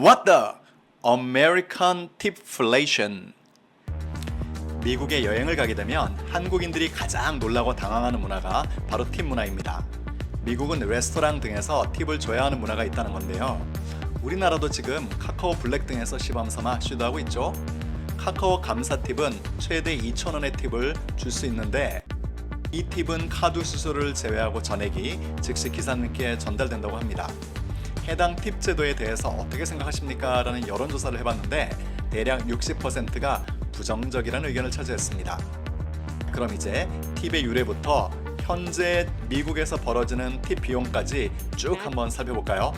What the American Tipflation? 미국에 여행을 가게 되면 한국인들이 가장 놀라고 당황하는 문화가 바로 팁 문화입니다. 미국은 레스토랑 등에서 팁을 줘야 하는 문화가 있다는 건데요. 우리나라도 지금 카카오 블랙 등에서 시범삼아 시도하고 있죠. 카카오 감사 팁은 최대 2,000원의 팁을 줄 수 있는데 이 팁은 카드 수수료를 제외하고 전액이 즉시 기사님께 전달된다고 합니다. 해당 팁 제도에 대해서 어떻게 생각하십니까? 라는 여론조사를 해봤는데 대략 60%가 부정적이라는 의견을 차지했습니다. 그럼 이제 팁의 유래부터 현재 미국에서 벌어지는 팁 비용까지 쭉 한번 살펴볼까요?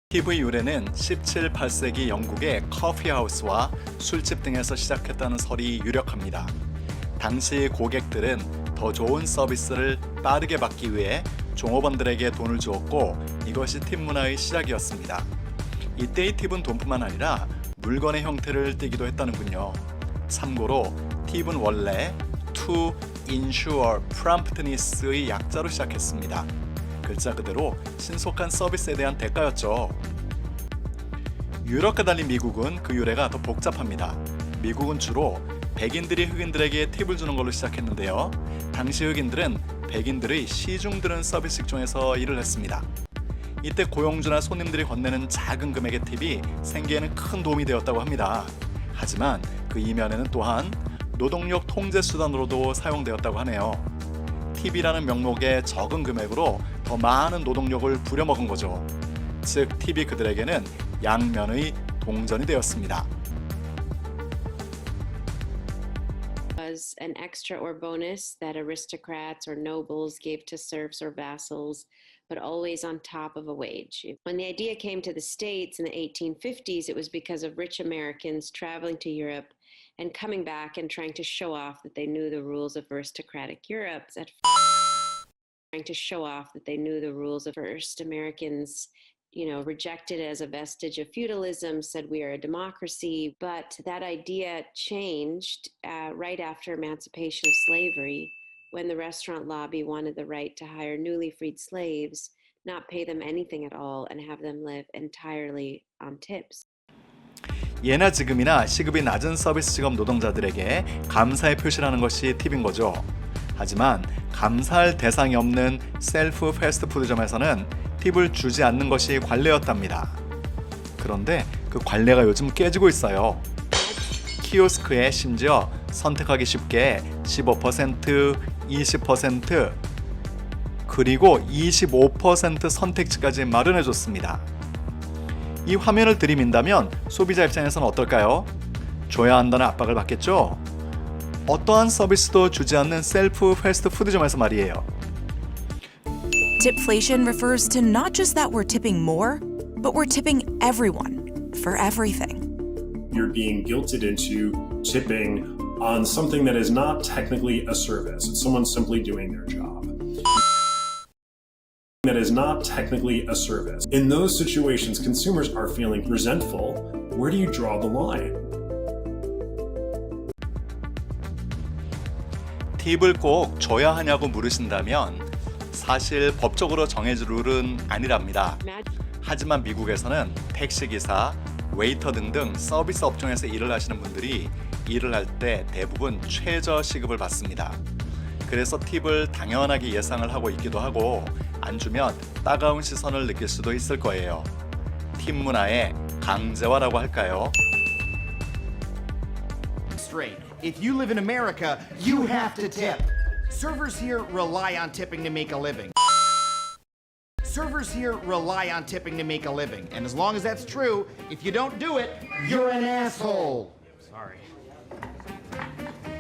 팁의 유래는 17, 18세기 영국의 커피하우스와 술집 등에서 시작했다는 설이 유력합니다. 당시 고객들은 더 좋은 서비스를 빠르게 받기 위해 종업원들에게 돈을 주었고 이것이 팁 문화의 시작이었습니다. 이때의 팁은 돈뿐만 아니라 물건의 형태를 띠기도 했다는군요. 참고로 팁은 원래 To Ensure Promptness의 약자로 시작했습니다. 글자 그대로 신속한 서비스에 대한 대가였죠. 유럽과 달리 미국은 그 유래가 더 복잡합니다. 미국은 주로 백인들이 흑인들에게 팁을 주는 걸로 시작했는데요. 당시 흑인들은 백인들의 시중 드는 서비스 직종에서 일을 했습니다. 이때 고용주나 손님들이 건네는 작은 금액의 팁이 생계에는 큰 도움이 되었다고 합니다. 하지만 그 이면에는 또한 노동력 통제 수단으로도 사용되었다고 하네요. 팁이라는 명목의 적은 금액으로 더 많은 노동력을 부려먹은 거죠. 즉 팁이 그들에게는 양면의 동전이 되었습니다. Was an extra or bonus that aristocrats or nobles gave to serfs or vassals, but always on top of a wage. When the idea came to the States in the 1850s, it was because of rich Americans traveling to Europe and coming back and trying to show off that they knew the rules of aristocratic Europe. Trying to show off that they knew the rules of first Americans, rejected as a vestige of feudalism, said we are a democracy. But that idea changed right after emancipation of slavery, when the restaurant lobby wanted the right to hire newly freed slaves, not pay them anything at all, and have them live entirely on tips. 예나 지금이나 시급이 낮은 서비스 직업 노동자들에게 감사의 표시라는 것이 팁인 거죠. 하지만 감사할 대상이 없는 셀프 패스트푸드점에서는 팁을 주지 않는 것이 관례였답니다. 그런데 그 관례가 요즘 깨지고 있어요. 키오스크에 심지어 선택하기 쉽게 15%, 20%, 그리고 25% 선택지까지 마련해줬습니다. 이 화면을 들이민다면 소비자 입장에서는 어떨까요? 줘야 한다는 압박을 받겠죠? 어떠한 서비스도 주지 않는 셀프 패스트푸드점에서 말이에요. Tipflation refers to not just that we're tipping more, but we're tipping everyone for everything. You're being guilted into tipping on something that is not technically a service. It's someone simply doing their job. That is not technically a service. In those situations, consumers are feeling resentful. Where do you draw the line? 팁을 꼭 줘야 하냐고 물으신다면 사실 법적으로 정해진 룰은 아니랍니다. 하지만 미국에서는 택시기사, 웨이터 등등 서비스 업종에서 일을 하시는 분들이 일을 할 때 대부분 최저 시급을 받습니다. 그래서 팁을 당연하게 예상을 하고 있기도 하고 안 주면 따가운 시선을 느낄 수도 있을 거예요. 팁 문화의 강제화라고 할까요? Straight. If you live in America, you have to tip. Servers here rely on tipping to make a living. Servers here rely on tipping to make a living. And as long as that's true, if you don't do it, you're an asshole. Sorry.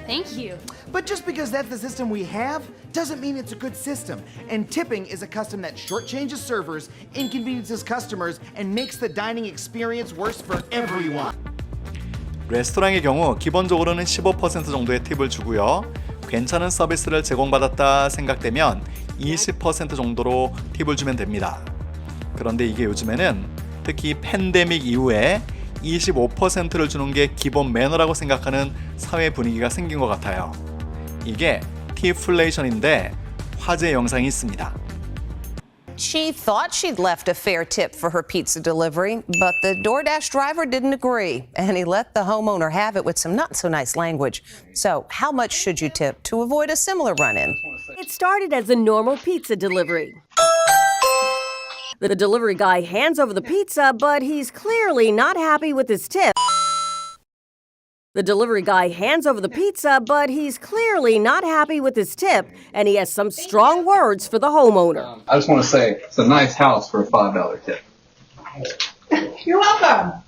Thank you. But just because that's the system we have doesn't mean it's a good system. And tipping is a custom that shortchanges servers, inconveniences customers, and makes the dining experience worse for everyone. 레스토랑의 경우 기본적으로는 15% 정도의 팁을 주고요. 괜찮은 서비스를 제공받았다 생각되면 20% 정도로 팁을 주면 됩니다. 그런데 이게 요즘에는 특히 팬데믹 이후에 25%를 주는 게 기본 매너라고 생각하는 사회 분위기가 생긴 것 같아요. 이게 팁플레이션인데 화제 영상이 있습니다. She thought she'd left a fair tip for her pizza delivery, but the DoorDash driver didn't agree, and he let the homeowner have it with some not so nice language. So, how much should you tip to avoid a similar run-in? It started as a normal pizza delivery. The delivery guy hands over the pizza, but he's clearly not happy with his tip. The delivery guy hands over the pizza, but he's clearly not happy with his tip, and he has some strong words for the homeowner. I just want to say it's a nice house for a $5 tip. You're welcome.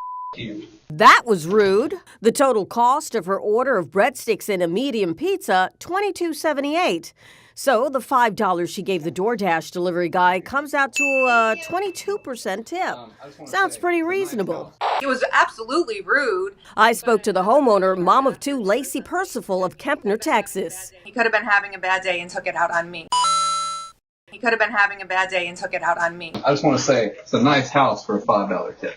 That was rude. The total cost of her order of breadsticks and a medium pizza, $22.78. So the $5 she gave the DoorDash delivery guy comes out to a 22% tip. Sounds pretty reasonable. It was absolutely rude. I spoke to the homeowner, mom of two, Lacey Percival of Kempner, Texas. He could have been having a bad day and took it out on me. He could have been having a bad day and took it out on me. I just want to say it's a nice house for a $5 tip.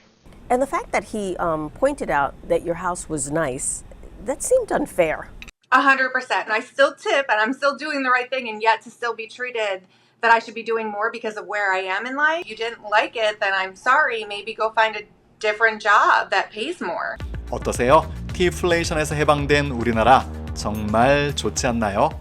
And the fact that he pointed out that your house was nice, that seemed unfair. 100%. I still tip and I'm still doing the right thing, and yet to still be treated that I should be doing more because of where I am in life. You didn't like it, then I'm sorry. Maybe go find a different job that pays more. 어떠세요? 팁플레이션에서 해방된 우리나라 정말 좋지 않나요?